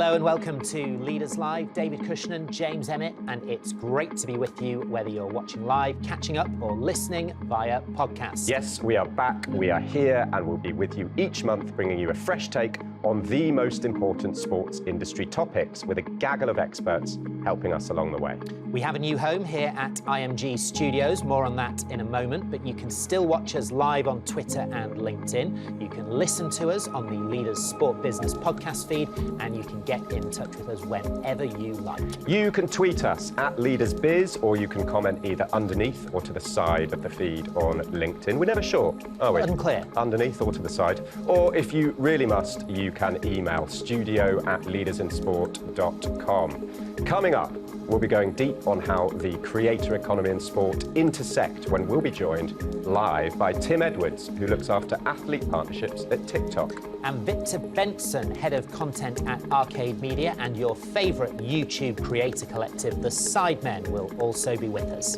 Hello and welcome to Leaders Live. David Cushnan, James Emmett, and it's great to be with you whether you're watching live, catching up or listening via podcast. Yes, we are back, we are here, and we'll be with you each month bringing you a fresh take on the most important sports industry topics with a gaggle of experts helping us along the way. We have a new home here at IMG Studios, more on that in a moment, but you can still watch us live on Twitter and LinkedIn. You can listen to us on the Leaders Sport Business podcast feed, and you can get in touch with us whenever you like. You can tweet us at LeadersBiz, or you can comment either underneath or to the side of the feed on LinkedIn. We're never sure, are we? Unclear. Underneath or to the side. Or if you really must, you can email studio@leadersinsport.com. Coming up, we'll be going deep on how the creator economy and sport intersect when we'll be joined live by Tim Edwards, who looks after athlete partnerships at TikTok. And Victor Bengtsson, Head of Content at Arcade Media, and your favourite YouTube creator collective, the Sidemen, will also be with us.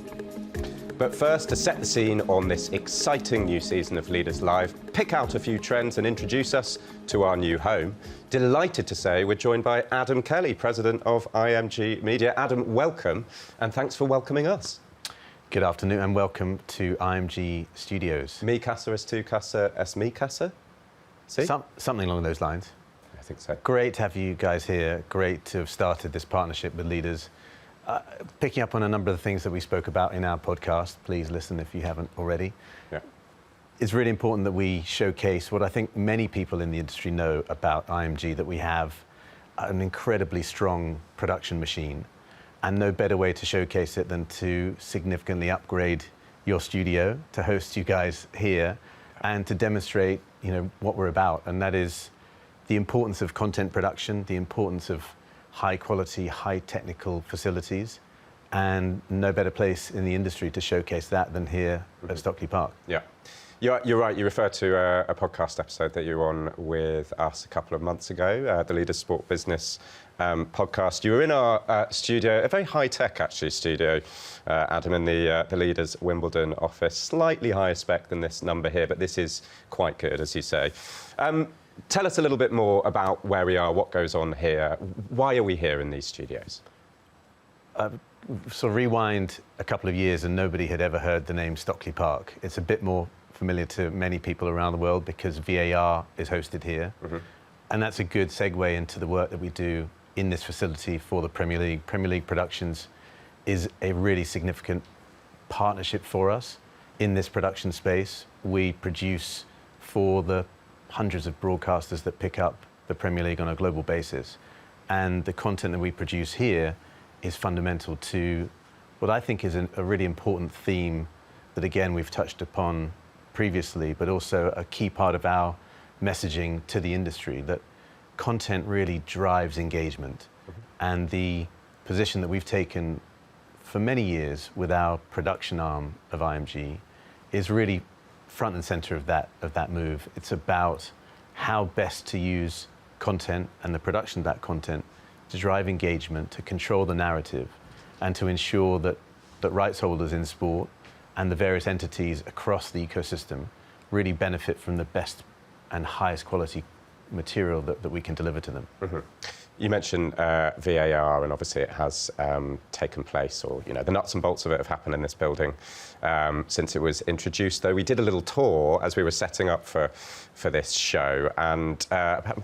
But first, to set the scene on this exciting new season of Leaders Live, pick out a few trends and introduce us to our new home. Delighted to say we're joined by Adam Kelly, President of IMG Media. Adam, welcome, and thanks for welcoming us. Good afternoon and welcome to IMG Studios. Mi casa es tu casa es mi casa? See? Something along those lines. I think so. Great to have you guys here. Great to have started this partnership with Leaders. Picking up on a number of the things that we spoke about in our podcast, please listen if you haven't already. Yeah. It's really important that we showcase what I think many people in the industry know about IMG, that we have an incredibly strong production machine, and no better way to showcase it than to significantly upgrade your studio, to host you guys here, and to demonstrate, what we're about, and that is the importance of content production, the importance of high quality, high technical facilities, and no better place in the industry to showcase that than here at Stockley Park. Yeah. You're right, you referred to a podcast episode that you were on with us a couple of months ago, the Leaders Sport Business podcast. You were in our studio, a very high-tech, actually, studio, Adam, in the Leaders Wimbledon office. Slightly higher spec than this number here, but this is quite good, as you say. Tell us a little bit more about where we are, what goes on here. Why are we here in these studios? Sort of rewind a couple of years and nobody had ever heard the name Stockley Park. It's a bit more familiar to many people around the world because VAR is hosted here. Mm-hmm. And that's a good segue into the work that we do in this facility for the Premier League. Premier League Productions is a really significant partnership for us in this production space. We produce for the hundreds of broadcasters that pick up the Premier League on a global basis. And the content that we produce here is fundamental to what I think is a really important theme that, again, we've touched upon previously, but also a key part of our messaging to the industry, that content really drives engagement. Mm-hmm. And the position that we've taken for many years with our production arm of IMG is really front and center of that move. It's about how best to use content and the production of that content to drive engagement, to control the narrative, and to ensure that rights holders in sport and the various entities across the ecosystem really benefit from the best and highest quality material that we can deliver to them. Mm-hmm. You mentioned VAR, and obviously it has taken place, or the nuts and bolts of it have happened in this building since it was introduced. Though we did a little tour as we were setting up for this show, and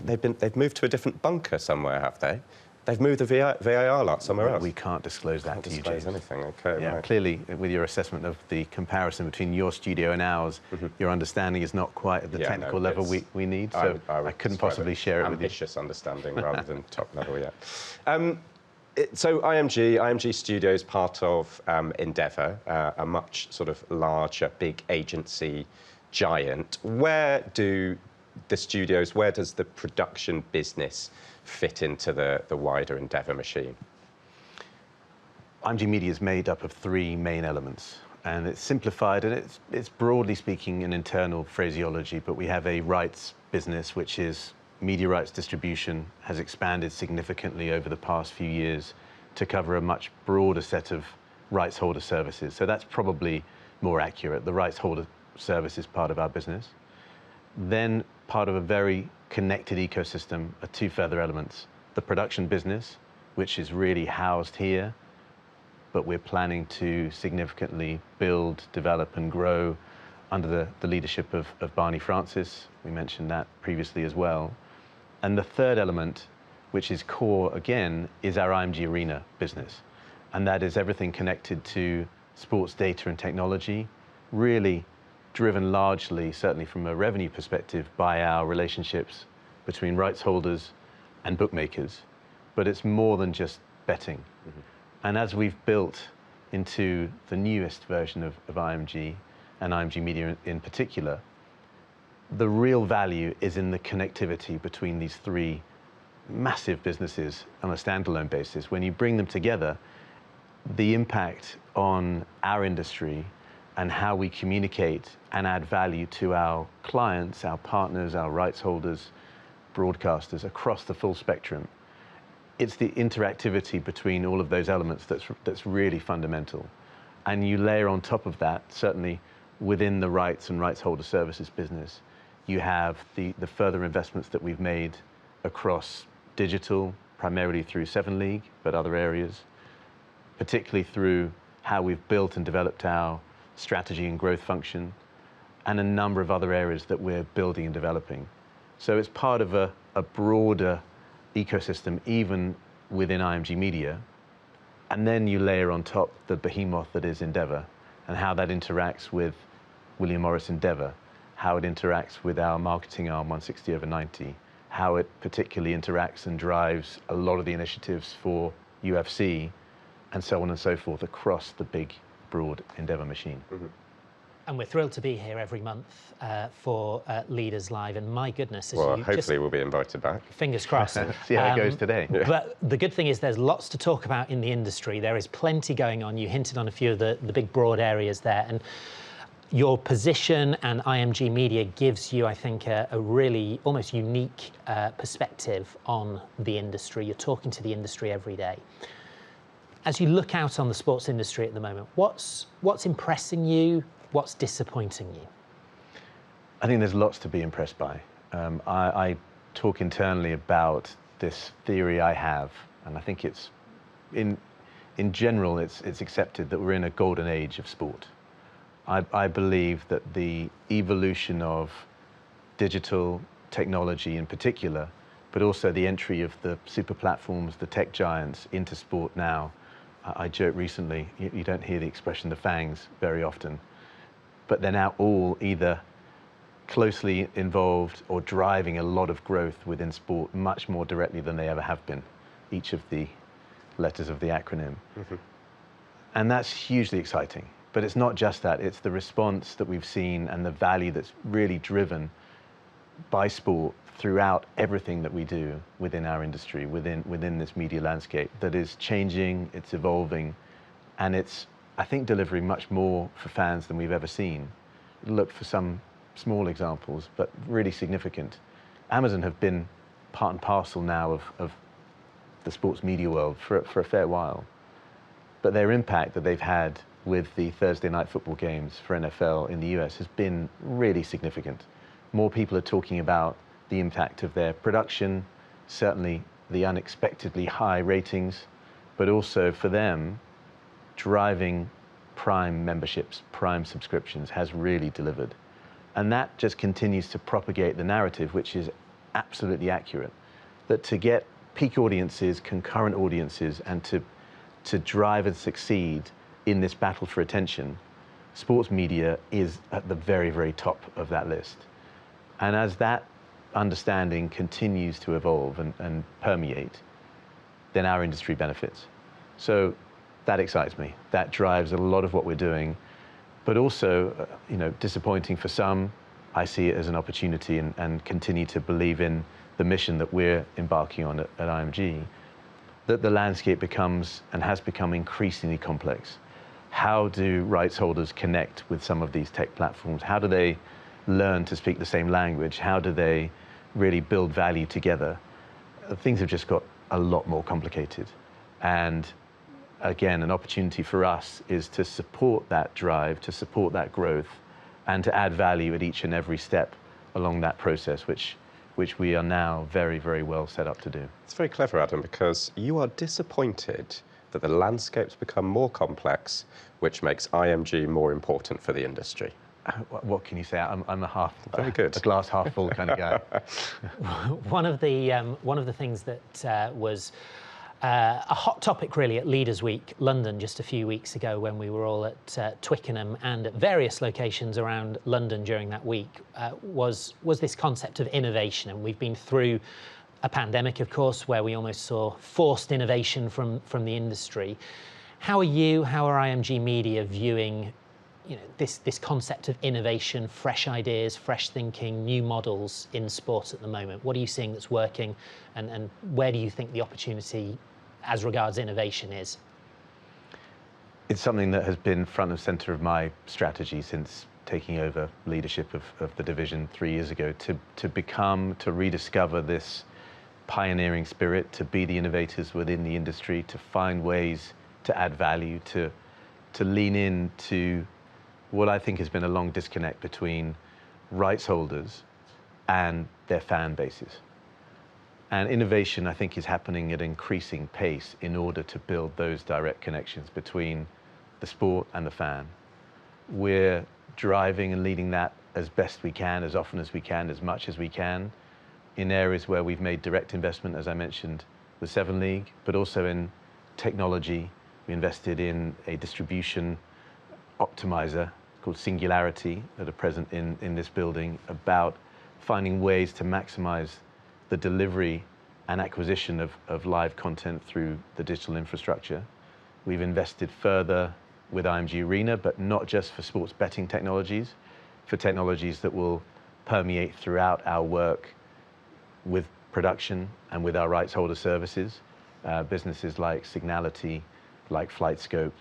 they've moved to a different bunker somewhere, have they? They've moved the VAR lot somewhere else. We can't disclose that to you, James. Anything. Okay. Yeah, right. Clearly, with your assessment of the comparison between your studio and ours, mm-hmm. your understanding is not quite at the technical level we need. So I couldn't possibly share it with you. Ambitious understanding rather than top level yet. So IMG Studios, part of Endeavour, a much sort of larger, big agency giant. Where do the studios, where does the production business fit into the wider Endeavour machine? IMG Media is made up of three main elements, and it's simplified, and it's broadly speaking an internal phraseology, but we have a rights business, which is media rights distribution, has expanded significantly over the past few years to cover a much broader set of rights holder services. So that's probably more accurate. The rights holder service is part of our business. Then part of a very connected ecosystem are two further elements. the production business, which is really housed here, but we're planning to significantly build, develop, and grow under the leadership of Barney Francis. We mentioned that previously as well. And the third element, which is core again, is our IMG Arena business. And that is everything connected to sports data and technology, really driven largely, certainly from a revenue perspective, by our relationships between rights holders and bookmakers. But it's more than just betting. Mm-hmm. And as we've built into the newest version of IMG, and IMG Media in particular, the real value is in the connectivity between these three massive businesses on a standalone basis. When you bring them together, the impact on our industry and how we communicate and add value to our clients, our partners, our rights holders, broadcasters across the full spectrum, it's the interactivity between all of those elements that's really fundamental. And you layer on top of that, certainly within the rights and rights holder services business, you have the further investments that we've made across digital, primarily through 7 League, but other areas, particularly through how we've built and developed our strategy and growth function, and a number of other areas that we're building and developing. So it's part of a broader ecosystem, even within IMG Media. And then you layer on top the behemoth that is Endeavour, and how that interacts with William Morris Endeavour, how it interacts with our marketing arm 160/90, how it particularly interacts and drives a lot of the initiatives for UFC, and so on and so forth across the big, broad Endeavour machine. Mm-hmm. And we're thrilled to be here every month for Leaders Live. And my goodness, well, hopefully we'll be invited back. Fingers crossed. See how it goes today. Yeah. But the good thing is there's lots to talk about in the industry. There is plenty going on. You hinted on a few of the big broad areas there. And your position and IMG Media gives you, I think, a really almost unique perspective on the industry. You're talking to the industry every day. As you look out on the sports industry at the moment, what's impressing you? What's disappointing you? I think there's lots to be impressed by. I talk internally about this theory I have, and I think it's, in general, it's accepted that we're in a golden age of sport. I believe that the evolution of digital technology in particular, but also the entry of the super platforms, the tech giants into sport now. I joked recently, you don't hear the expression the fangs very often, but they're now all either closely involved or driving a lot of growth within sport much more directly than they ever have been, each of the letters of the acronym. Mm-hmm. And that's hugely exciting. But it's not just that, it's the response that we've seen and the value that's really driven by sport throughout everything that we do within our industry, within this media landscape that is changing, it's evolving, and it's, I think, delivering much more for fans than we've ever seen. Look for some small examples, but really significant. Amazon have been part and parcel now of the sports media world for a fair while. But their impact that they've had with the Thursday night football games for NFL in the US has been really significant. More people are talking about the impact of their production, certainly the unexpectedly high ratings, but also for them, driving Prime memberships, Prime subscriptions has really delivered. And that just continues to propagate the narrative, which is absolutely accurate, that to get peak audiences, concurrent audiences, and to drive and succeed in this battle for attention, sports media is at the very, very top of that list. And as that understanding continues to evolve and permeate, then our industry benefits. So that excites me. That drives a lot of what we're doing, but also, disappointing for some. I see it as an opportunity and continue to believe in the mission that we're embarking on at IMG, that the landscape becomes and has become increasingly complex. How do rights holders connect with some of these tech platforms? How do they learn to speak the same language? How do they really build value together? Things have just got a lot more complicated. And again, an opportunity for us is to support that drive, to support that growth, and to add value at each and every step along that process, which which we are now very, very well set up to do. It's very clever, Adam, because you are disappointed that the landscape's become more complex, which makes IMG more important for the industry. What can you say? I'm Very good. a glass half full kind of guy. One of the things that was a hot topic really at Leaders Week London just a few weeks ago, when we were all at Twickenham and at various locations around London during that week, was this concept of innovation. And we've been through a pandemic, of course, where we almost saw forced innovation from the industry. How are IMG Media viewing this concept of innovation, fresh ideas, fresh thinking, new models in sport at the moment? What are you seeing that's working, and where do you think the opportunity as regards innovation is? It's something that has been front and center of my strategy since taking over leadership of the division 3 years ago, to rediscover this pioneering spirit, to be the innovators within the industry, to find ways to add value, to lean into what I think has been a long disconnect between rights holders and their fan bases. And innovation, I think, is happening at increasing pace in order to build those direct connections between the sport and the fan. We're driving and leading that as best we can, as often as we can, as much as we can, in areas where we've made direct investment, as I mentioned, with Seven League, but also in technology. We invested in a distribution optimizer called Singularity that are present in this building, about finding ways to maximize the delivery and acquisition of live content through the digital infrastructure. We've invested further with IMG Arena, but not just for sports betting technologies, for technologies that will permeate throughout our work with production and with our rights holder services, businesses like Signality, like FlightScope,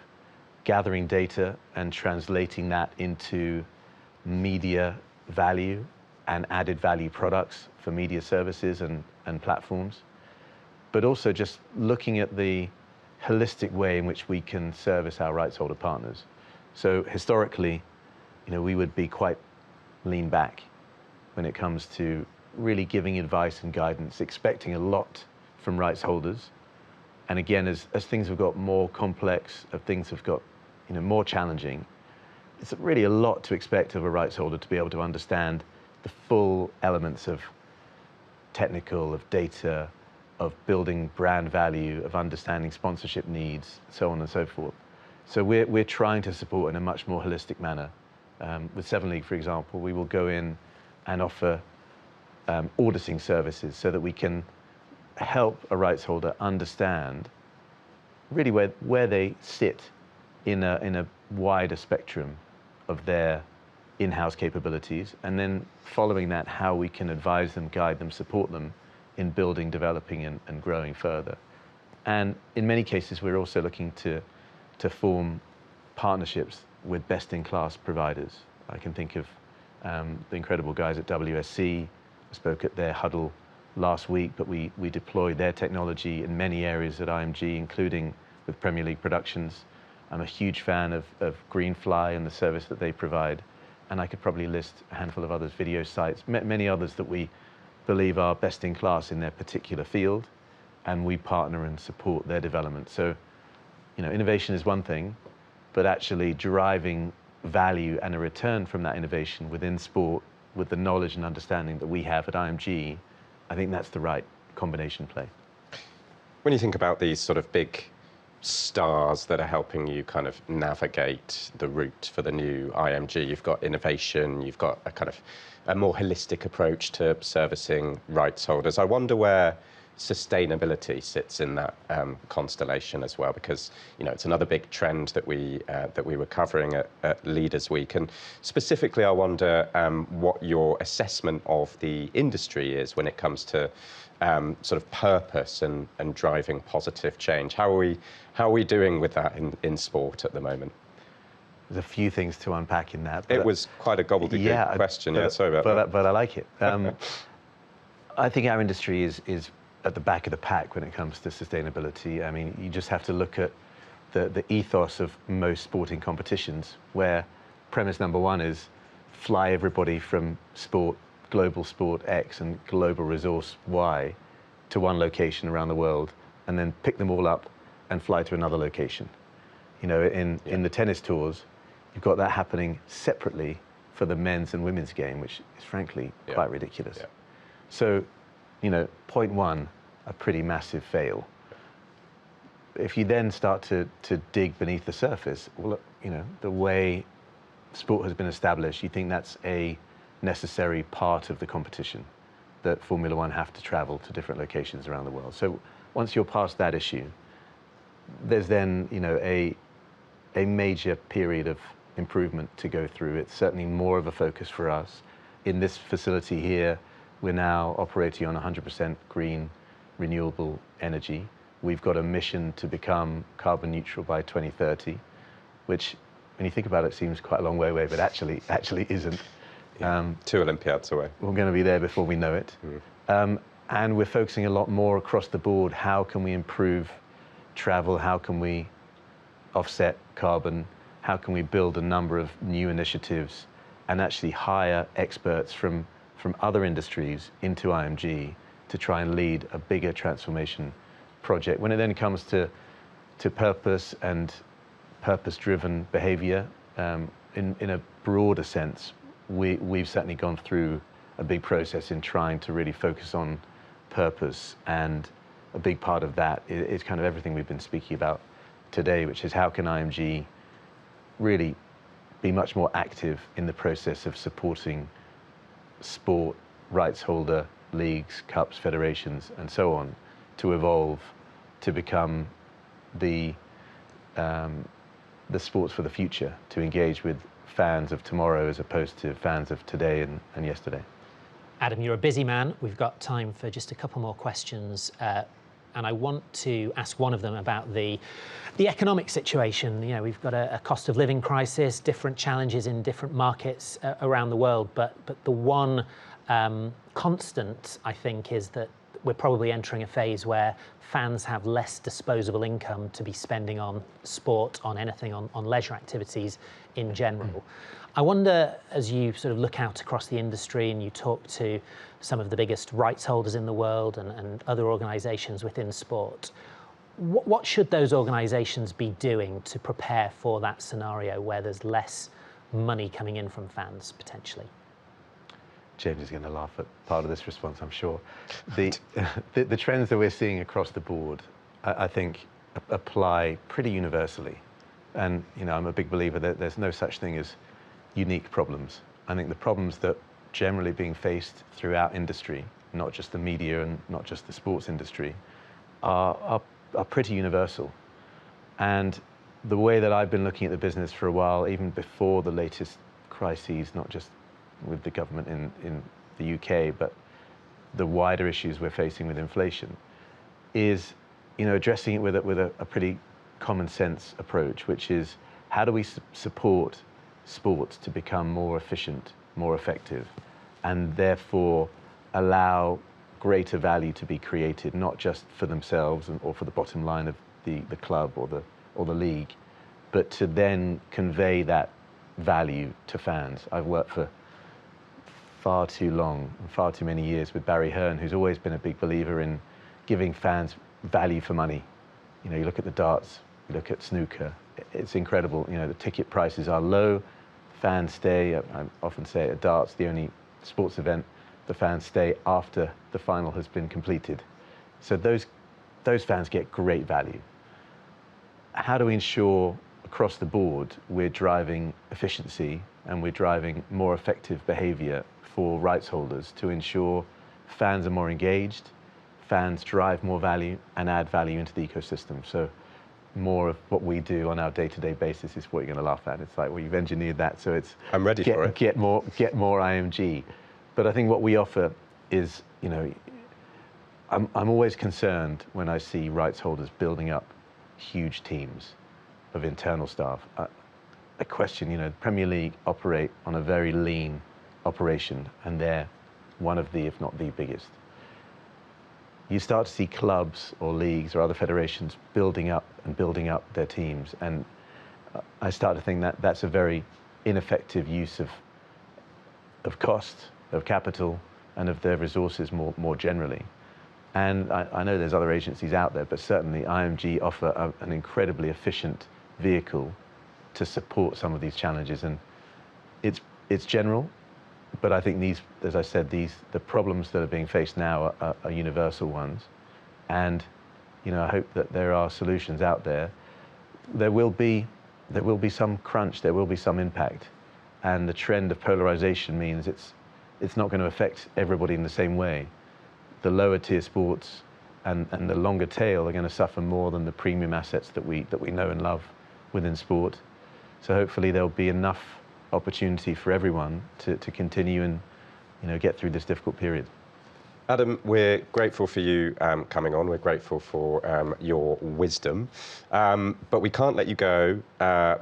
gathering data and translating that into media value and added value products for media services and platforms, but also just looking at the holistic way in which we can service our rights holder partners. So historically, we would be quite lean back when it comes to really giving advice and guidance, expecting a lot from rights holders. And again, as things have got more complex, as things have got more challenging, it's really a lot to expect of a rights holder to be able to understand the full elements of technical, of data, of building brand value, of understanding sponsorship needs, so on and so forth. So we're trying to support in a much more holistic manner. With Seven League, for example, we will go in and offer auditing services so that we can help a rights holder understand really where they sit in a wider spectrum of their in-house capabilities, and then following that, how we can advise them, guide them, support them in building, developing, and growing further. And in many cases, we're also looking to form partnerships with best-in-class providers. I can think of the incredible guys at WSC. I spoke at their huddle last week, but we deployed their technology in many areas at IMG, including with Premier League Productions. I'm a huge fan of Greenfly and the service that they provide. And I could probably list a handful of others, video sites, many others that we believe are best in class in their particular field, and we partner and support their development. So, innovation is one thing, but actually driving value and a return from that innovation within sport with the knowledge and understanding that we have at IMG, I think that's the right combination play. When you think about these sort of big stars that are helping you kind of navigate the route for the new IMG, you've got innovation, you've got a kind of a more holistic approach to servicing rights holders. I wonder where sustainability sits in that constellation as well, because it's another big trend that we were covering at Leaders Week. And specifically, I wonder what your assessment of the industry is when it comes to sort of purpose and driving positive change. How are we doing with that in sport at the moment? There's a few things to unpack in that. It was quite a gobbledygook question. Sorry about that. But I like it. I think our industry is at the back of the pack when it comes to sustainability. I mean, you just have to look at the ethos of most sporting competitions, where premise number one is fly everybody from sport global sport X and global resource Y to one location around the world and then pick them all up and fly to another location. You know, in the tennis tours, you've got that happening separately for the men's and women's game, which is frankly quite ridiculous. Yeah. So, you know, point one, a pretty massive fail. If you then start to dig beneath the surface, well, you know, the way sport has been established, you think that's a necessary part of the competition, that Formula One have to travel to different locations around the world. So once you're past that issue, there's then, you know, a major period of improvement to go through. It's certainly more of a focus for us. In this facility here, we're now operating on 100% green, renewable energy. We've got a mission to become carbon neutral by 2030, which, when you think about it, seems quite a long way away, but actually isn't. 2 Olympiads away. We're going to be there before we know it. And we're focusing a lot more across the board. How can we improve travel? How can we offset carbon? How can we build a number of new initiatives and actually hire experts from other industries into IMG to try and lead a bigger transformation project? When it then comes to purpose and purpose-driven behavior, in a broader sense, we've certainly gone through a big process in trying to really focus on purpose, and a big part of that is kind of everything we've been speaking about today, which is how can IMG really be much more active in the process of supporting sport, rights holder, leagues, cups, federations, and so on, to evolve to become the sports for the future, to engage with fans of tomorrow as opposed to fans of today and yesterday. Adam, you're a busy man. We've got time for just a couple more questions. And I want to ask one of them about the economic situation. You know, we've got a cost of living crisis, different challenges in different markets around the world. But the one constant, I think, is that we're probably entering a phase where fans have less disposable income to be spending on sport, on anything, on leisure activities in general. I wonder, as you sort of look out across the industry and you talk to some of the biggest rights holders in the world and other organisations within sport, what should those organisations be doing to prepare for that scenario where there's less money coming in from fans, potentially? James is going to laugh at part of this response, I'm sure. The trends that we're seeing across the board, I think, apply pretty universally. And, you know, I'm a big believer that there's no such thing as unique problems. I think the problems that generally being faced throughout industry, not just the media and not just the sports industry, are pretty universal. And the way that I've been looking at the business for a while, even before the latest crises, not just with the government in the UK, but the wider issues we're facing with inflation, is, you know, addressing it with a pretty common sense approach, which is how do we support sports to become more efficient, more effective, and therefore allow greater value to be created, not just for themselves or for the bottom line of the club or the league, but to then convey that value to fans. I've worked for far too long and far too many years with Barry Hearn, who's always been a big believer in giving fans value for money. You know, you look at the darts, you look at snooker, it's incredible. You know, the ticket prices are low, fans stay. I often say at darts, the only sports event, the fans stay after the final has been completed. So those fans get great value. How do we ensure across the board we're driving efficiency and we're driving more effective behavior for rights holders to ensure fans are more engaged, fans drive more value and add value into the ecosystem? So more of what we do on our day-to-day basis is what you're going to laugh at. It's like, well, you've engineered that, so it's I'm ready for it. Get more IMG. But I think what we offer is, you know, I'm always concerned when I see rights holders building up huge teams of internal staff. I question, you know, the Premier League operate on a very lean operation, and they're one of the, if not the biggest. You start to see clubs or leagues or other federations building up their teams, and I start to think that that's a very ineffective use of cost, of capital, and of their resources more generally. And I know there's other agencies out there, but certainly IMG offer an incredibly efficient vehicle to support some of these challenges. And it's general, but I think these, as I said, the problems that are being faced now are universal ones. And I hope that there are solutions out there. There will be some crunch, there will be some impact. And the trend of polarization means it's not going to affect everybody in the same way. The lower tier sports and the longer tail are going to suffer more than the premium assets that we know and love within sport. So hopefully there'll be enough opportunity for everyone to continue and get through this difficult period. Adam, we're grateful for you coming on. We're grateful for your wisdom. But we can't let you go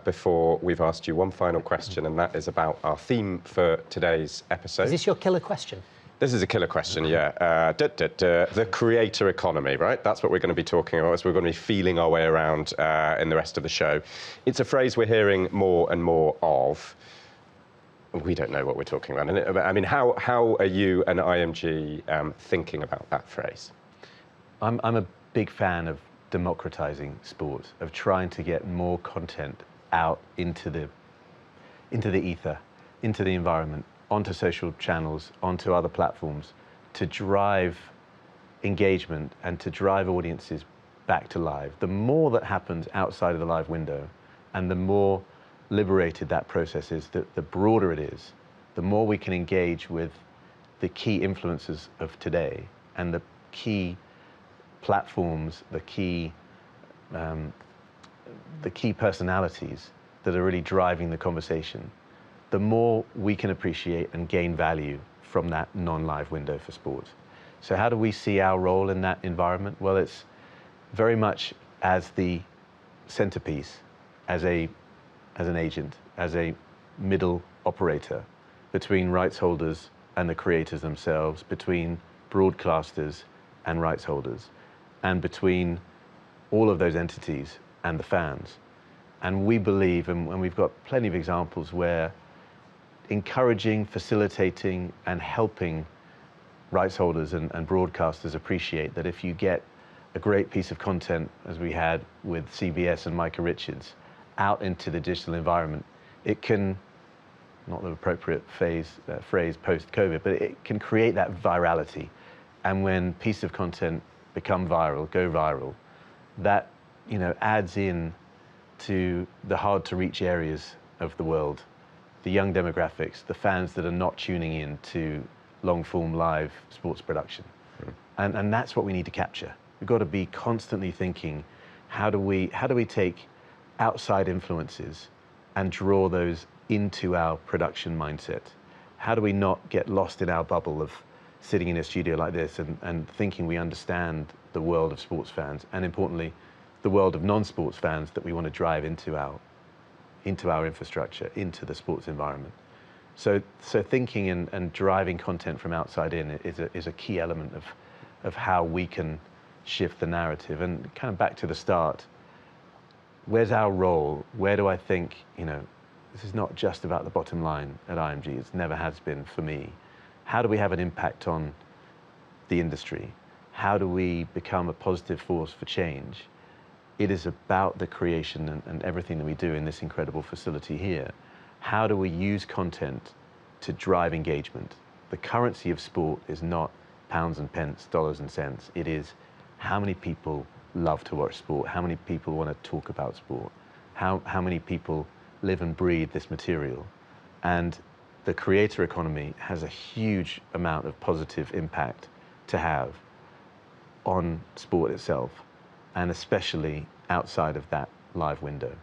before we've asked you one final question, and that is about our theme for today's episode. Is this your killer question? This is a killer question, yeah. The creator economy, right? That's what we're going to be talking about. So we're going to be feeling our way around in the rest of the show. It's a phrase we're hearing more and more of. We don't know what we're talking about. I mean, how are you and IMG thinking about that phrase? I'm a big fan of democratizing sport, of trying to get more content out into the ether, into the environment, onto social channels, onto other platforms, to drive engagement and to drive audiences back to live. The more that happens outside of the live window, and the more liberated that process is, the broader it is, the more we can engage with the key influencers of today and the key platforms, the key personalities that are really driving the conversation, the more we can appreciate and gain value from that non-live window for sport. So how do we see our role in that environment? Well, it's very much as the centerpiece, as an agent, as a middle operator between rights holders and the creators themselves, between broadcasters and rights holders, and between all of those entities and the fans. And we believe, and we've got plenty of examples where encouraging, facilitating, and helping rights holders and broadcasters appreciate that if you get a great piece of content, as we had with CBS and Micah Richards, out into the digital environment, it can, not the appropriate phrase post-COVID, but it can create that virality. And when pieces of content become viral, go viral, that adds in to the hard to reach areas of the world, the young demographics, the fans that are not tuning in to long-form live sports production. And that's what we need to capture. We've got to be constantly thinking, how do we take outside influences and draw those into our production mindset? How do we not get lost in our bubble of sitting in a studio like this and thinking we understand the world of sports fans, and importantly, the world of non-sports fans that we want to drive into our infrastructure, into the sports environment. So thinking and driving content from outside in is a key element of how we can shift the narrative. And kind of back to the start, where's our role? Where do I think, this is not just about the bottom line at IMG, it never has been for me. How do we have an impact on the industry? How do we become a positive force for change? It is about the creation and everything that we do in this incredible facility here. How do we use content to drive engagement? The currency of sport is not pounds and pence, dollars and cents. It is how many people love to watch sport, how many people want to talk about sport, how many people live and breathe this material. And the creator economy has a huge amount of positive impact to have on sport itself, and especially outside of that live window.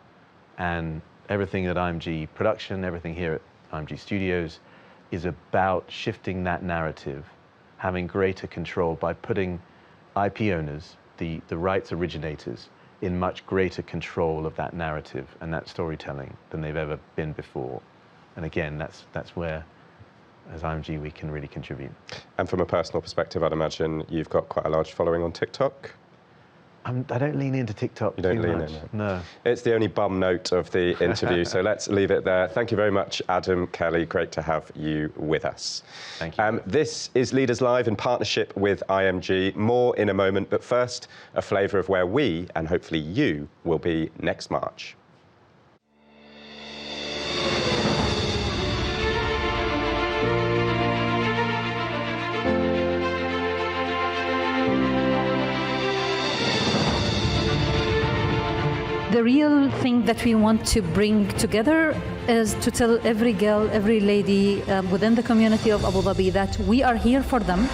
And everything at IMG Production, everything here at IMG Studios is about shifting that narrative, having greater control by putting IP owners, the rights originators, in much greater control of that narrative and that storytelling than they've ever been before. And again, that's where, as IMG, we can really contribute. And from a personal perspective, I'd imagine you've got quite a large following on TikTok? I don't lean into TikTok You don't too lean much. in? No. It's the only bum note of the interview, so let's leave it there. Thank you very much, Adam Kelly. Great to have you with us. Thank you. This is Leaders Live in partnership with IMG. More in a moment, but first, a flavour of where we, and hopefully you, will be next March. The real thing that we want to bring together is to tell every girl, every lady within the community of Abu Dhabi that we are here for them.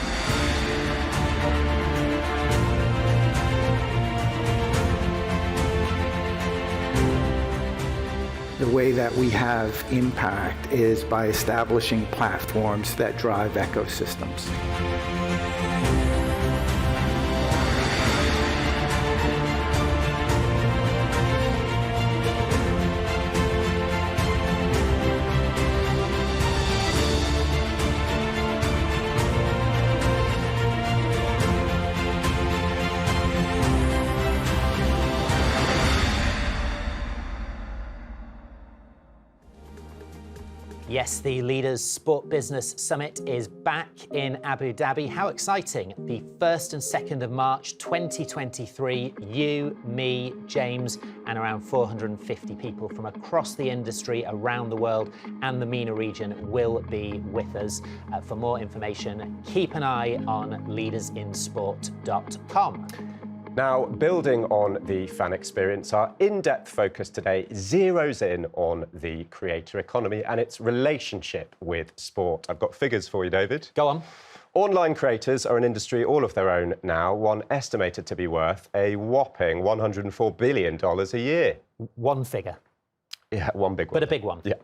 The way that we have impact is by establishing platforms that drive ecosystems. Yes, the Leaders Sport Business Summit is back in Abu Dhabi. How exciting. The 1st and 2nd of March 2023, you, me, James, and around 450 people from across the industry, around the world and the MENA region will be with us. For more information, keep an eye on leadersinsport.com. Now, building on the fan experience, our in-depth focus today zeroes in on the creator economy and its relationship with sport. I've got figures for you, David. Go on. Online creators are an industry all of their own now, one estimated to be worth a whopping $104 billion a year. One figure. Yeah, one big one. But a big one. Yeah.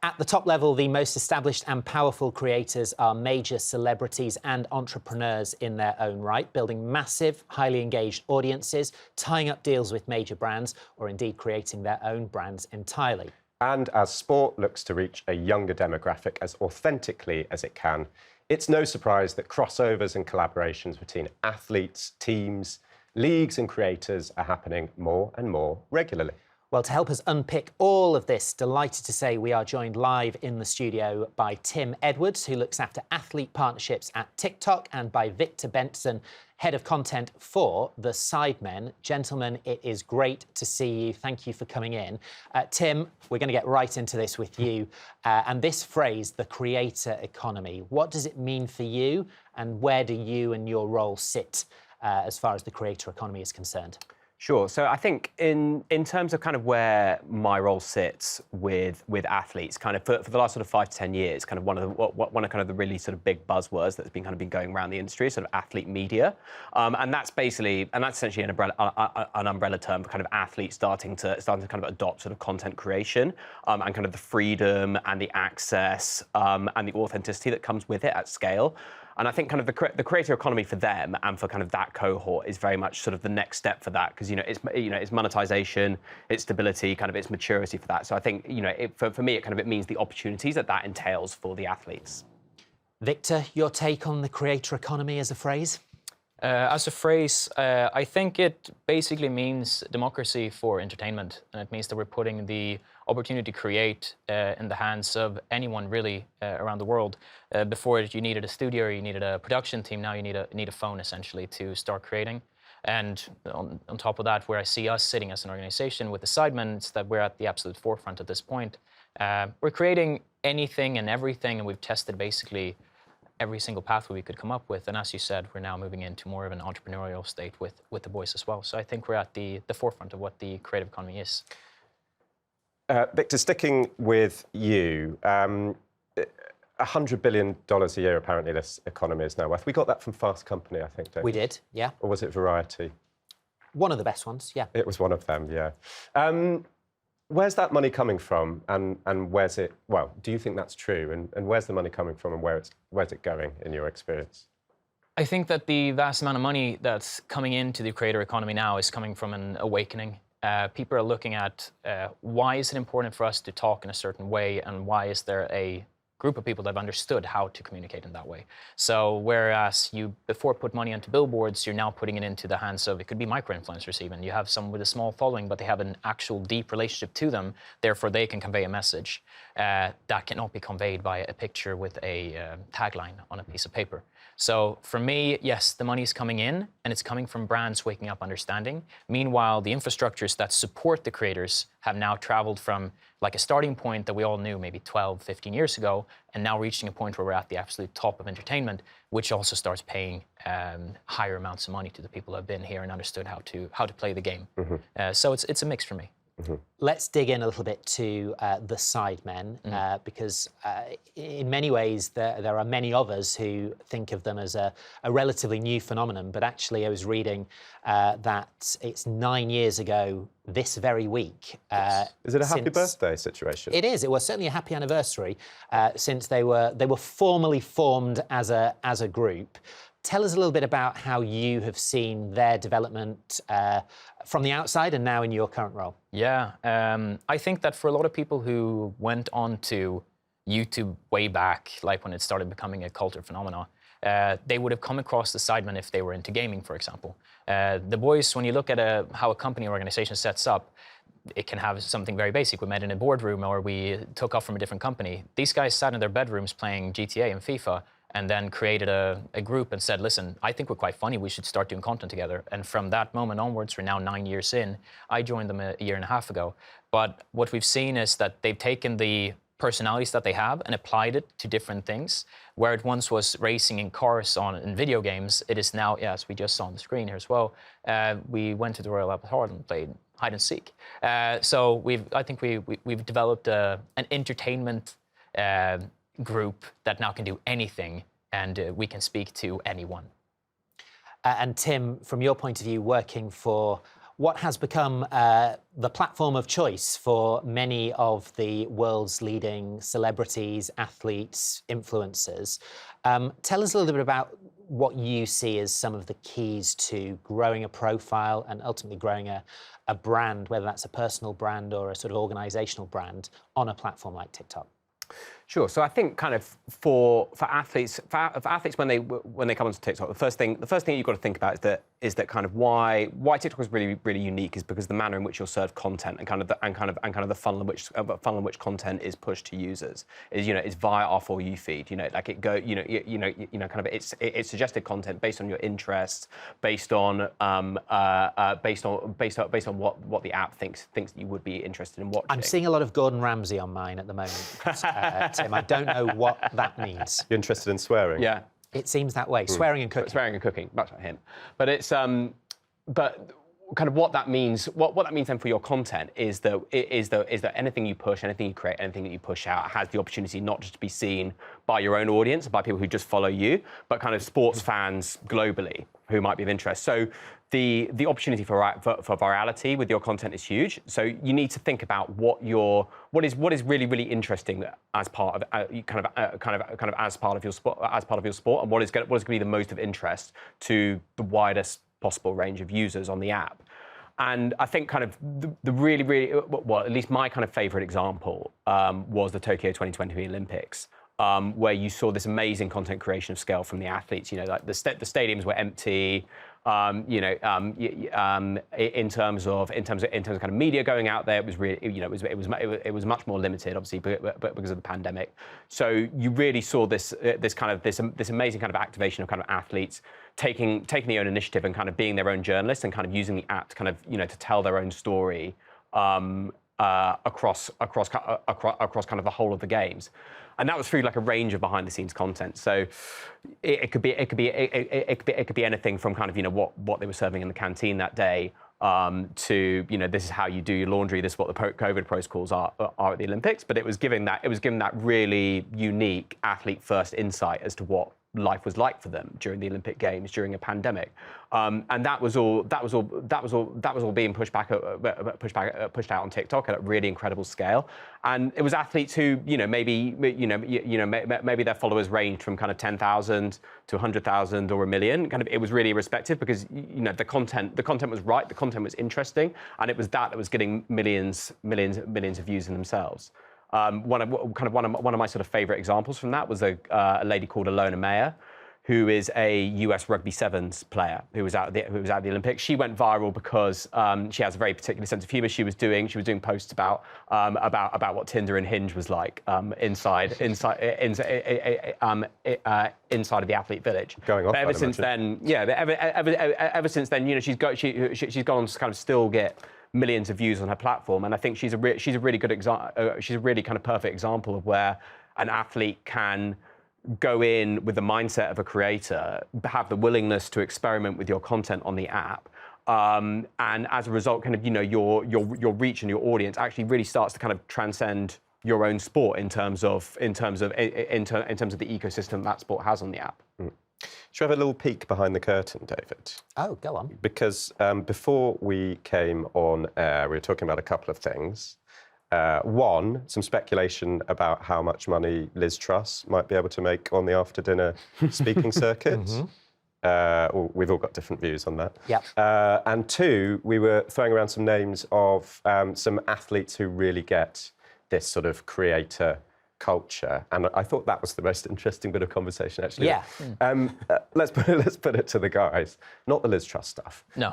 At the top level, the most established and powerful creators are major celebrities and entrepreneurs in their own right, building massive, highly engaged audiences, tying up deals with major brands, or indeed creating their own brands entirely. And as sport looks to reach a younger demographic as authentically as it can, it's no surprise that crossovers and collaborations between athletes, teams, leagues and creators are happening more and more regularly. Well, to help us unpick all of this, delighted to say we are joined live in the studio by Tim Edwards, who looks after athlete partnerships at TikTok, and by Victor Bengtsson, head of content for the Sidemen. Gentlemen, it is great to see you. Thank you for coming in. Tim, we're going to get right into this with you. And this phrase, the creator economy, what does it mean for you, and where do you and your role sit as far as the creator economy is concerned? Sure. So I think in terms of kind of where my role sits with athletes, kind of for the last sort of 5 to 10 years, kind of one of the really sort of big buzzwords that's been going around the industry, sort of athlete media, and that's essentially an umbrella term for kind of athletes starting to kind of adopt sort of content creation and kind of the freedom and the access and the authenticity that comes with it at scale. And I think kind of the creator economy for them and for kind of that cohort is very much sort of the next step for that, because it's monetization, its stability, kind of its maturity for that. So I think for me it means the opportunities that entails for the athletes. Victor, your take on the creator economy as a phrase? As a phrase, I think it basically means democracy for entertainment, and it means that we're putting the opportunity to create in the hands of anyone really around the world. Before you needed a studio, you needed a production team. Now you need a phone essentially to start creating. And on top of that, where I see us sitting as an organization with the Sidemen, it's that we're at the absolute forefront at this point. We're creating anything and everything, and we've tested basically every single pathway we could come up with. And as you said, we're now moving into more of an entrepreneurial state with the boys as well. So I think we're at the forefront of what the creative economy is. Victor, sticking with you, $100 billion a year apparently this economy is now worth. We got that from Fast Company, I think, David. We did, yeah. Or was it Variety? One of the best ones, yeah. It was one of them, yeah. Where's that money coming from, and where's it? Well, do you think that's true? And where's the money coming from, and where's it going in your experience? I think that the vast amount of money that's coming into the creator economy now is coming from an awakening. People are looking at why is it important for us to talk in a certain way, and why is there a group of people that have understood how to communicate in that way. So whereas you before put money into billboards, you're now putting it into the hands of, it could be micro-influencers even. You have someone with a small following, but they have an actual deep relationship to them, therefore they can convey a message that cannot be conveyed by a picture with a tagline on a piece of paper. So for me, yes, the money is coming in and it's coming from brands waking up understanding. Meanwhile, the infrastructures that support the creators have now traveled from like a starting point that we all knew maybe 12, 15 years ago, and now reaching a point where we're at the absolute top of entertainment, which also starts paying higher amounts of money to the people who have been here and understood how to play the game. So it's a mix for me. Let's dig in a little bit to the Sidemen, because in many ways there are many of us who think of them as a relatively new phenomenon, but actually I was reading that it's 9 years ago this very week. Is it a happy birthday situation? It is. It was certainly a happy anniversary since they were formally formed as a group. Tell us a little bit about how you have seen their development from the outside and now in your current role. Yeah, I think that for a lot of people who went on to YouTube way back, like when it started becoming a culture phenomenon, they would have come across the Sidemen if they were into gaming, for example. The boys, when you look at how a company or organization sets up, it can have something very basic. We met in a boardroom or we took off from a different company. These guys sat in their bedrooms playing GTA and FIFA, and then created a group and said, listen, I think we're quite funny, we should start doing content together. And from that moment onwards, we're now 9 years in. I joined them a year and a half ago. But what we've seen is that they've taken the personalities that they have and applied it to different things. Where it once was racing in cars in video games, it is now, as we just saw on the screen here as well, we went to the Royal Albert Hall and played hide and seek. So I think we've developed an entertainment group that now can do anything, and we can speak to anyone. And Tim, from your point of view, working for what has become the platform of choice for many of the world's leading celebrities, athletes, influencers, tell us a little bit about what you see as some of the keys to growing a profile and ultimately growing a brand, whether that's a personal brand or a sort of organizational brand on a platform like TikTok. Sure. So I think kind of for athletes when they come onto TikTok, the first thing you've got to think about is that kind of why TikTok is really unique is because the manner in which you'll serve content and kind of the funnel in which content is pushed to users is via our For You feed. Like it go kind of it's suggested content based on your interests, based on what the app thinks that you would be interested in watching. I'm seeing a lot of Gordon Ramsay on mine at the moment. Tim, I don't know what that means. You're interested in swearing? Yeah. It seems that way. Swearing and cooking. Swearing and cooking, much like him. But it's but kind of what that means. What that means then for your content is that anything you push, anything you create, anything that you push out has the opportunity not just to be seen by your own audience, by people who just follow you, but kind of sports fans globally who might be of interest. So the opportunity for virality with your content is huge. So you need to think about what is really interesting as part of as part of your sport, and what is going to be the most of interest to the widest possible range of users on the app. And I think kind of the really, well, at least my kind of favorite example was the Tokyo 2020 Olympics, where you saw this amazing content creation of scale from the athletes. Like the stadiums were empty. In terms of kind of media going out there, it was really, it was much more limited, obviously, but because of the pandemic. So you really saw this amazing kind of activation of kind of athletes taking their own initiative and kind of being their own journalists and kind of using the app to kind of to tell their own story across kind of the whole of the games. And that was through like a range of behind-the-scenes content. So it could be anything from kind of what they were serving in the canteen that day to this is how you do your laundry. This is what the COVID protocols are at the Olympics. But it was given that really unique athlete-first insight as to what life was like for them during the Olympic Games during a pandemic, and that was all being pushed out on TikTok at a really incredible scale. And it was athletes who maybe their followers ranged from kind of 10,000 to 100,000 or 1 million. Kind of it was really irrespective because the content was right, the content was interesting, and it was that was getting millions of views in themselves. One of my sort of favourite examples from that was a lady called Alona Mayer, who is a US Rugby Sevens player who was at the Olympics. She went viral because she has a very particular sense of humour. She was doing posts about what Tinder and Hinge was like inside of the athlete village. Going off. But ever since then, she's gone on to kind of still get millions of views on her platform, and I think she's a really good example. She's a really kind of perfect example of where an athlete can go in with the mindset of a creator, have the willingness to experiment with your content on the app, and as a result, kind of your reach and your audience actually really starts to kind of transcend your own sport in terms of the ecosystem that sport has on the app. Should we have a little peek behind the curtain, David? Oh, go on. Because before we came on air, we were talking about a couple of things. One, some speculation about how much money Liz Truss might be able to make on the after-dinner speaking circuit. Well, we've all got different views on that. Yep. And two, we were throwing around some names of some athletes who really get this sort of creator culture, and I thought that was the most interesting bit of conversation, actually. Yeah. Let's put it to the guys, not the Liz Truss stuff. No.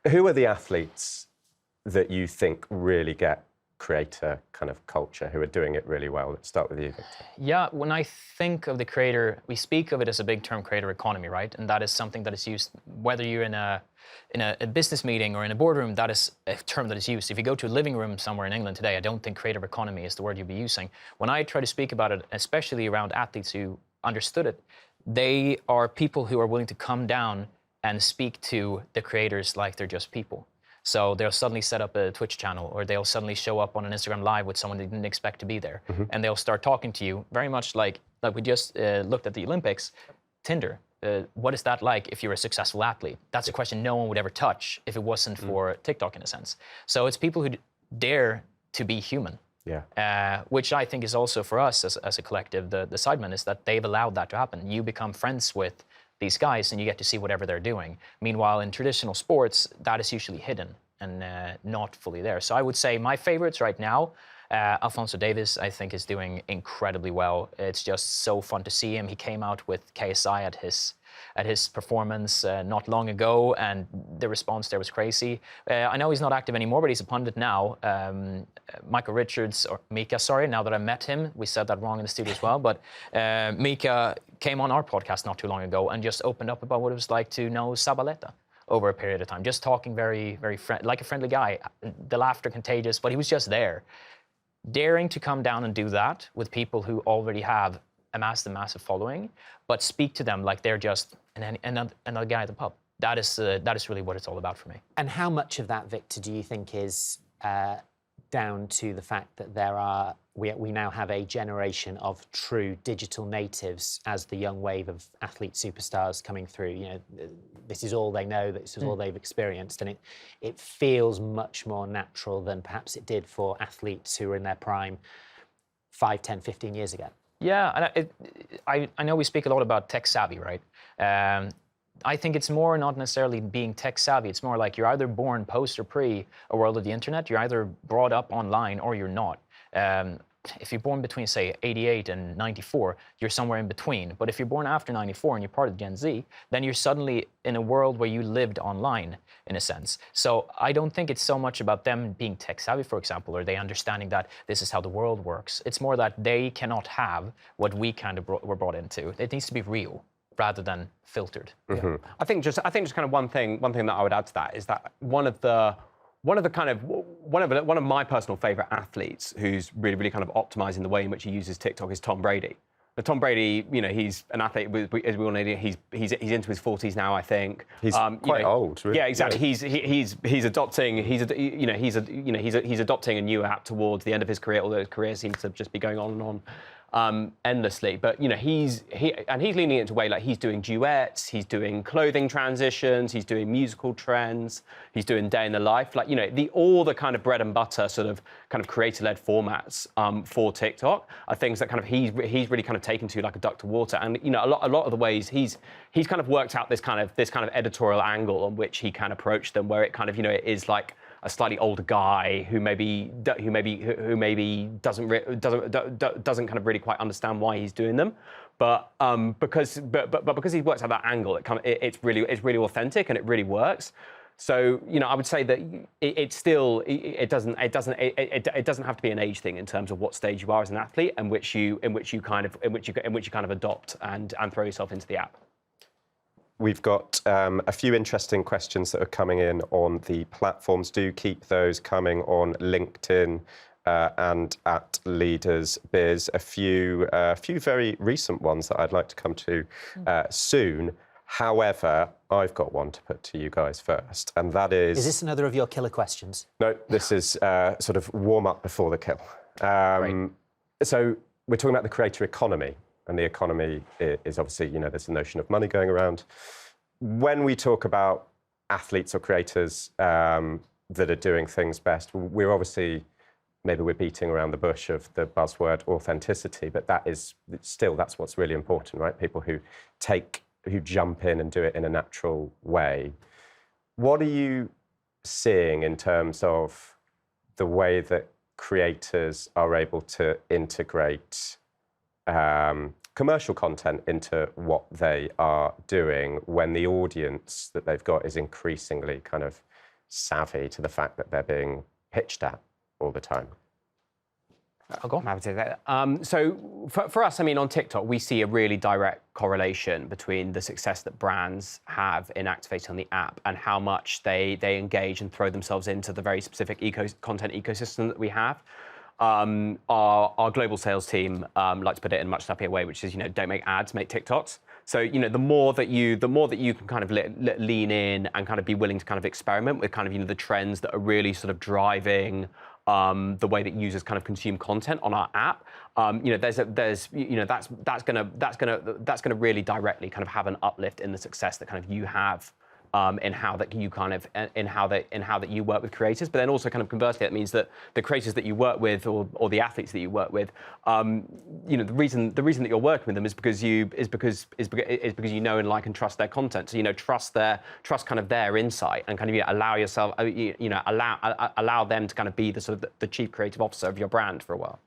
Who are the athletes that you think really get creator kind of culture, who are doing it really well? Let's start with you, Victor. Yeah, when I think of the creator, we speak of it as a big term, creator economy, right? And that is something that is used, whether you're in a business meeting or in a boardroom, that is a term that is used. If you go to a living room somewhere in England today, I don't think creative economy is the word you'll be using. When I try to speak about it, especially around athletes who understood it, they are people who are willing to come down and speak to the creators like they're just people. So they'll suddenly set up a Twitch channel, or they'll suddenly show up on an Instagram Live with someone they didn't expect to be there. And they'll start talking to you very much like we just looked at the Olympics. Tinder, what is that like if you're a successful athlete? That's a question no one would ever touch if it wasn't for TikTok, in a sense. So it's people who dare to be human. Yeah. Which I think is also for us as a collective, the Sidemen, is that they've allowed that to happen. You become friends with these guys and you get to see whatever they're doing. Meanwhile, in traditional sports, that is usually hidden and not fully there. So I would say my favorites right now, Alphonso Davies, I think, is doing incredibly well. It's just so fun to see him. He came out with KSI at his performance not long ago, and the response there was crazy. I know he's not active anymore, but he's a pundit now. Mika, sorry, now that I met him, we said that wrong in the studio as well, but Mika came on our podcast not too long ago and just opened up about what it was like to know Zabaleta over a period of time, just talking very, very like a friendly guy. The laughter contagious, but he was just there. Daring to come down and do that with people who already have amassed a massive following, but speak to them like they're just another guy at the pub. That is really what it's all about for me. And how much of that, Victor, do you think is down to the fact that we now have a generation of true digital natives as the young wave of athlete superstars coming through? You know, this is all they know, this is all they've experienced, and it feels much more natural than perhaps it did for athletes who were in their prime 5, 10, 15 years ago. Yeah, and I know we speak a lot about tech savvy, right? I think it's more not necessarily being tech savvy. It's more like you're either born post or pre a world of the internet. You're either brought up online or you're not. If you're born between, say, 88 and 94, you're somewhere in between. But if you're born after 94 and you're part of Gen Z, then you're suddenly in a world where you lived online, in a sense. So I don't think it's so much about them being tech savvy, for example, or they understanding that this is how the world works. It's more that they cannot have what we kind of were brought into. It needs to be real rather than filtered. Yeah. I think just kind of one thing that I would add to that is that one of my personal favorite athletes who's really kind of optimizing the way in which he uses TikTok is Tom Brady. Now, Tom Brady, you know, he's an athlete, as we all know, he's into his 40s now, I think. He's quite old, really. Yeah, exactly. Yeah. He's adopting a new app towards the end of his career, although his career seems to just be going on and on. Endlessly, but you know he's leaning into a way like he's doing duets, he's doing clothing transitions, he's doing musical trends, he's doing day in the life, like, you know, all the kind of bread and butter sort of kind of creator-led formats for TikTok are things that kind of he's really kind of taken to like a duck to water, and you know a lot of the ways he's kind of worked out this kind of editorial angle on which he can approach them, where it kind of, you know, it is like a slightly older guy who maybe doesn't kind of really quite understand why he's doing them. But because he works at that angle, it's really authentic and it really works. So I would say that it doesn't have to be an age thing in terms of what stage you are as an athlete and which you kind of adopt and throw yourself into the app. We've got a few interesting questions that are coming in on the platforms. Do keep those coming on LinkedIn and at Leaders Biz. A few very recent ones that I'd like to come to soon. However, I've got one to put to you guys first, and that is... Is this another of your killer questions? No, this is sort of warm up before the kill. So we're talking about the creator economy, and the economy is obviously, there's a notion of money going around. When we talk about athletes or creators that are doing things best, we're obviously, maybe we're beating around the bush of the buzzword authenticity, but that's what's really important, right? People who jump in and do it in a natural way. What are you seeing in terms of the way that creators are able to integrate commercial content into what they are doing when the audience that they've got is increasingly kind of savvy to the fact that they're being pitched at all the time? I'll go. I'm happy to take that. So for us, on TikTok, we see a really direct correlation between the success that brands have in activating on the app and how much they engage and throw themselves into the very specific content ecosystem that we have. Our global sales team like to put it in a much snappier way, which is, don't make ads, make TikToks. So, the more that you can kind of lean in and kind of be willing to kind of experiment with kind of, the trends that are really sort of driving the way that users kind of consume content on our app, that's gonna really directly kind of have an uplift in the success that kind of you have in how that you work with creators. But then also kind of conversely, that means that the creators that you work with or the athletes that you work with, the reason that you're working with them is because you know and like and trust their content. So trust kind of their insight and kind of allow yourself allow them to kind of be the sort of the chief creative officer of your brand for a while.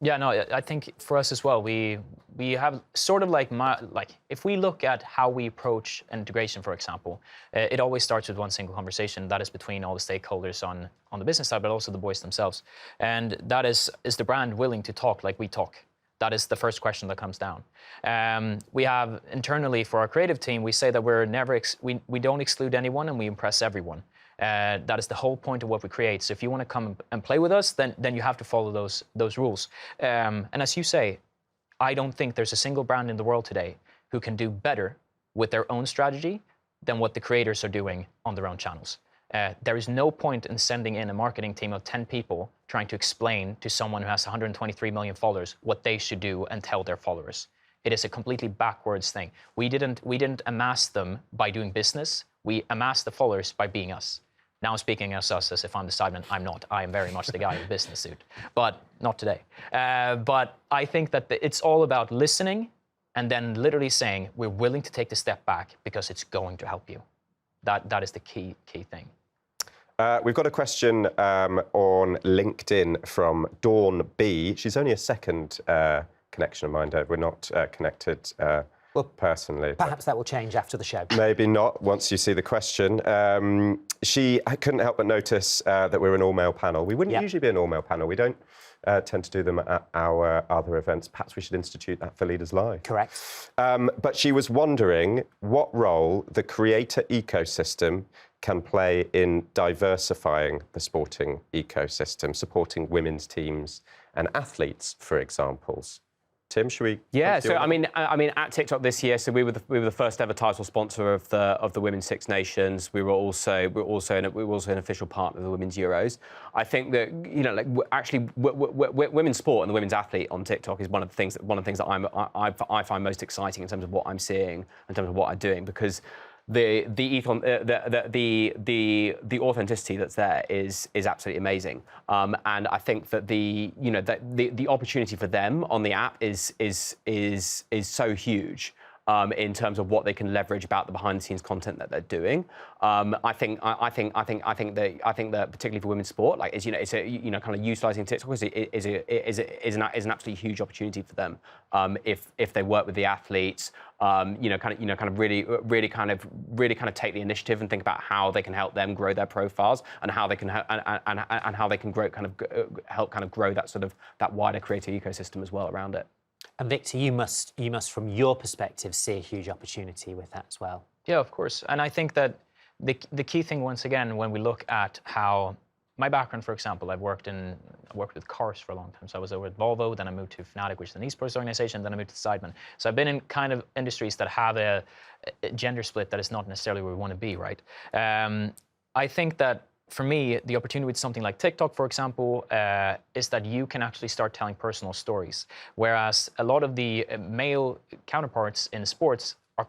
Yeah, no, I think for us as well, we have sort of like if we look at how we approach integration, for example, it always starts with one single conversation that is between all the stakeholders on the business side, but also the boys themselves. And that is the brand willing to talk like we talk? That is the first question that comes down. We have internally for our creative team, we say that we're never we don't exclude anyone and we impress everyone. That is the whole point of what we create. So if you want to come and play with us, then you have to follow those rules. And as you say, I don't think there's a single brand in the world today who can do better with their own strategy than what the creators are doing on their own channels. There is no point in sending in a marketing team of 10 people trying to explain to someone who has 123 million followers what they should do and tell their followers. It is a completely backwards thing. We didn't amass them by doing business. We amassed the followers by being us. Now I'm speaking as us as if I'm the Sidemen. I'm not. I am very much the guy in the business suit, but not today. But I think that it's all about listening and then literally saying, we're willing to take the step back because it's going to help you. That is the key thing. We've got a question on LinkedIn from Dawn B. She's only a second connection of mine, Dave. We're not connected personally. Perhaps that will change after the show. Maybe not, once you see the question. She couldn't help but notice that we're an all-male panel. We wouldn't usually be an all-male panel. We don't tend to do them at our other events. Perhaps we should institute that for Leaders Live. Correct. But she was wondering what role the creator ecosystem can play in diversifying the sporting ecosystem, supporting women's teams and athletes, for examplos. Tim, should we? Yeah. So I mean, at TikTok this year, so we were the first ever title sponsor of the Women's Six Nations. We were also an official partner of the Women's Euros. I think that actually women's sport and the women's athlete on TikTok is one of the things that I find most exciting in terms of what I'm seeing, in terms of what I'm doing, because the authenticity that's there is absolutely amazing, and I think that the opportunity for them on the app is so huge, in terms of what they can leverage about the behind-the-scenes content that they're doing. I think that particularly for women's sport, like it's kind of utilising TikTok is an absolutely huge opportunity for them if they work with the athletes. Really take the initiative and think about how they can help them grow their profiles and how they can help grow that wider creator ecosystem as well around it. And Victor, you must, from your perspective, see a huge opportunity with that as well. Yeah, of course. And I think that the key thing, once again, when we look at how my background, for example, I've worked with cars for a long time. So I was over at Volvo, then I moved to Fnatic, which is an esports organization, then I moved to Sidemen. So I've been in kind of industries that have a gender split that is not necessarily where we want to be, right? I think that for me, the opportunity with something like TikTok, for example, is that you can actually start telling personal stories. Whereas a lot of the male counterparts in sports are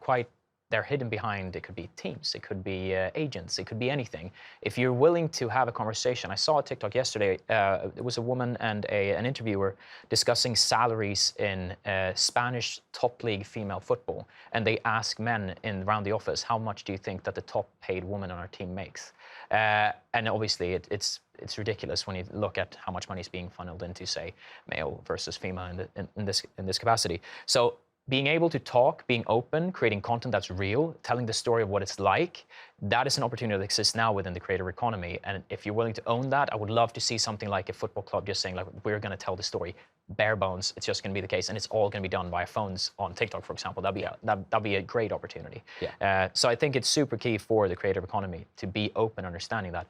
they're hidden behind, it could be teams, it could be agents, it could be anything. If you're willing to have a conversation, I saw a TikTok yesterday, it was a woman and an interviewer discussing salaries in Spanish top league female football. And they ask men around the office, how much do you think that the top paid woman on our team makes? And obviously it's ridiculous when you look at how much money is being funneled into, say, male versus female in this capacity. So being able to talk, being open, creating content that's real, telling the story of what it's like, that is an opportunity that exists now within the creator economy. And if you're willing to own that, I would love to see something like a football club just saying, like, we're going to tell the story. Bare bones, it's just going to be the case. And it's all going to be done via phones on TikTok, for example. That'd be a great opportunity. Yeah. So I think it's super key for the creative economy to be open, understanding that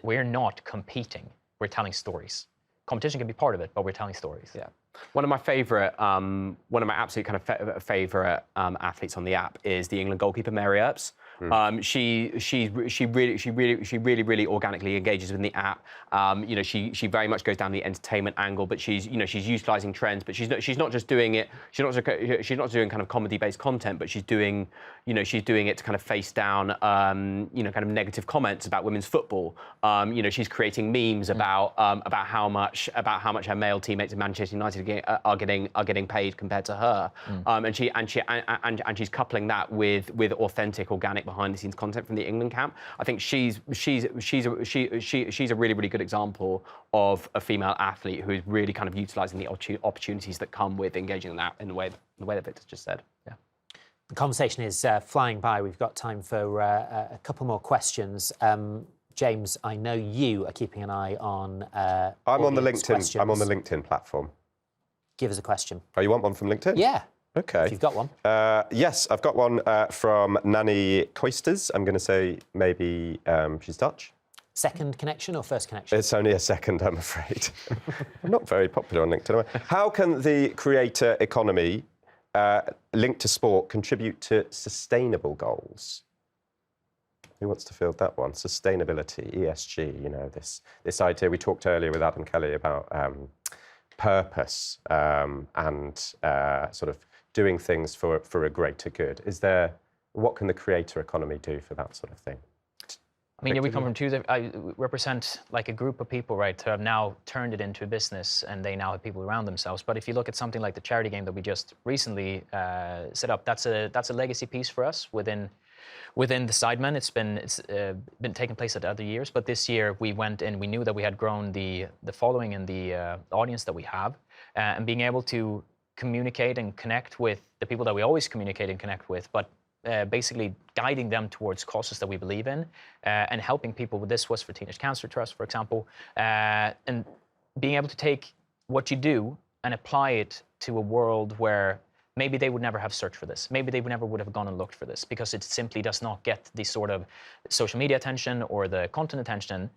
we're not competing, we're telling stories. Competition can be part of it, but we're telling stories. Yeah. One of my absolute kind of favorite athletes on the app is the England goalkeeper Mary Earps. She really organically engages with the app. She very much goes down the entertainment angle, but she's utilizing trends. But she's not just doing it. She's not doing kind of comedy-based content, but she's doing it to kind of face down kind of negative comments about women's football. She's creating memes about how much her male teammates in Manchester United are getting paid compared to her. And she's coupling that with authentic, organic, behind-the-scenes content from the England camp. I think she's a really good example of a female athlete who's really kind of utilising the opportunities that come with engaging in that in the way that Victor just said. Yeah. The conversation is flying by. We've got time for a couple more questions. James, I know you are keeping an eye on. I'm on the LinkedIn. Questions. I'm on the LinkedIn platform. Give us a question. Oh, you want one from LinkedIn? Yeah. Okay. If you've got one. Yes, I've got one from Nanny Coisters. I'm going to say maybe she's Dutch. Second connection or first connection? It's only a second, I'm afraid. I'm not very popular on LinkedIn, am I? How can the creator economy linked to sport contribute to sustainable goals? Who wants to field that one? Sustainability, ESG, this idea we talked earlier with Adam Kelly about purpose and sort of doing things for a greater good. What can the creator economy do for that sort of thing? I mean, we come from I represent like a group of people, right, who have now turned it into a business, and they now have people around themselves. But if you look at something like the charity game that we just recently set up, that's a legacy piece for us within the Sidemen. It's been taking place at other years, but this year we went in. We knew that we had grown the following and the audience that we have, and being able to communicate and connect with the people that we always communicate and connect with, but basically guiding them towards causes that we believe in, and helping people with this was for Teenage Cancer Trust, for example, and being able to take what you do and apply it to a world where maybe they would never have searched for this. Maybe they never would have gone and looked for this because it simply does not get the sort of social media attention or the content attention.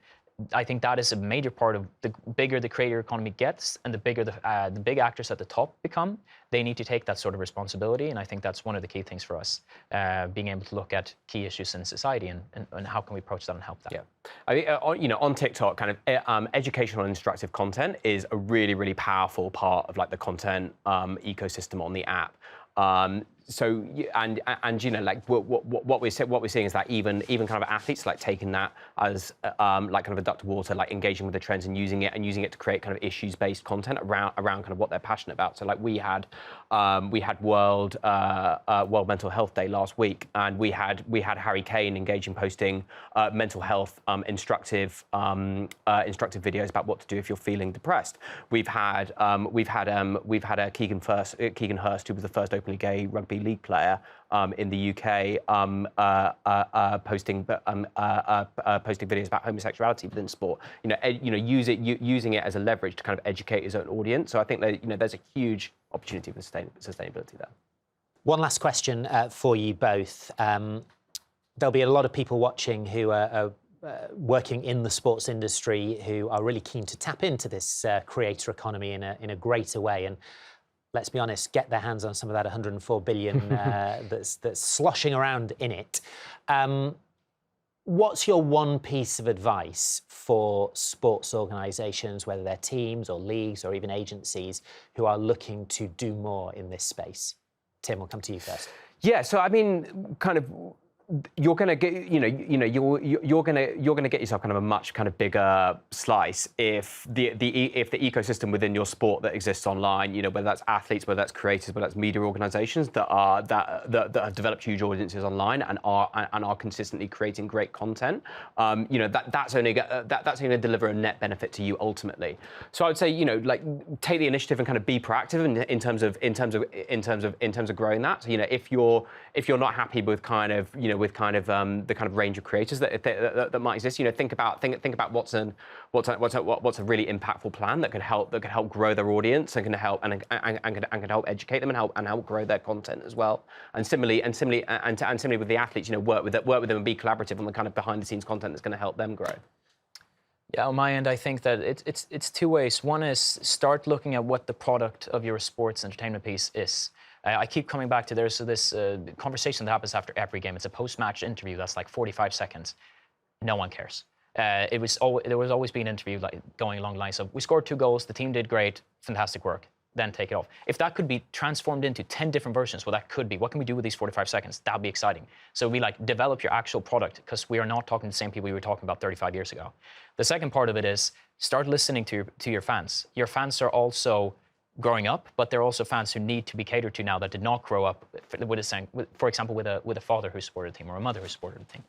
I think that is a major part of the bigger the creator economy gets and the bigger the big actors at the top become, they need to take that sort of responsibility. And I think that's one of the key things for us, being able to look at key issues in society and how can we approach that and help that. Yeah, I think on TikTok, kind of educational and instructive content is a really powerful part of like the content ecosystem on the app. you know, like what we're seeing is that even kind of athletes like taking that as like kind of a duck to water, like engaging with the trends and using it to create kind of issues-based content around kind of what they're passionate about. So like we had World Mental Health Day last week, and we had Harry Kane engaging, posting mental health instructive videos about what to do if you're feeling depressed. We've had Keegan Hurst, who was the first openly gay rugby league player in the UK, posting videos about homosexuality within sport. Using it as a leverage to kind of educate his own audience. So I think that there's a huge opportunity for sustainability there. One last question for you both. There'll be a lot of people watching who are working in the sports industry who are really keen to tap into this creator economy in a greater way, and let's be honest, get their hands on some of that 104 billion that's sloshing around in it. What's your one piece of advice for sports organisations, whether they're teams or leagues or even agencies, who are looking to do more in this space? Tim, we'll come to you first. Yeah, so I mean, kind of, you're going to get, you're going to get yourself kind of a much kind of bigger slice if the ecosystem within your sport that exists online, whether that's athletes, whether that's creators, whether that's media organisations that have developed huge audiences online and are consistently creating great content, that's only going to deliver a net benefit to you ultimately. So I would say, like, take the initiative and kind of be proactive in terms of growing that. So, if you're not happy with kind of the kind of range of creators that might exist, think about what's a really impactful plan that could help grow their audience and can help educate them and help grow their content as well. And similarly with the athletes, work with them and be collaborative on the kind of behind the scenes content that's going to help them grow. Yeah, on my end, I think that it's two ways. One is start looking at what the product of your sports entertainment piece is. I keep coming back to this conversation that happens after every game. It's a post-match interview that's like 45 seconds. No one cares. There was always been an interview like going along the lines of, we scored 2 goals, the team did great, fantastic work, then take it off. If that could be transformed into 10 different versions, what can we do with these 45 seconds? That'd be exciting. So we like develop your actual product, because we are not talking to the same people we were talking about 35 years ago. The second part of it is start listening to your fans. Your fans are also growing up, but they're also fans who need to be catered to now that did not grow up for example, with a father who supported a team or a mother who supported a team.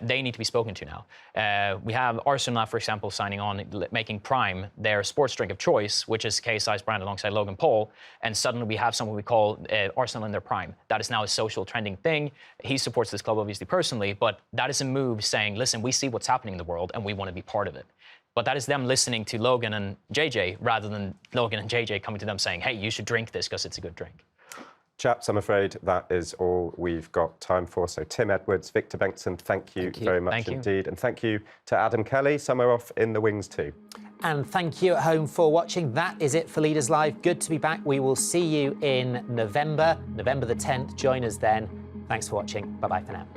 They need to be spoken to now. We have Arsenal, for example, signing on, making Prime their sports drink of choice, which is KSI's brand alongside Logan Paul, and suddenly we have someone we call Arsenal in their prime. That is now a social trending thing. He supports this club obviously personally, but that is a move saying, listen, we see what's happening in the world and we want to be part of it. But that is them listening to Logan and JJ rather than Logan and JJ coming to them saying, hey, you should drink this because it's a good drink. Chaps, I'm afraid that is all we've got time for. So Tim Edwards, Victor Bengtsson, thank you very much indeed. And thank you to Adam Kelly, somewhere off in the wings too. And thank you at home for watching. That is it for Leaders Live. Good to be back. We will see you in November the 10th. Join us then. Thanks for watching. Bye-bye for now.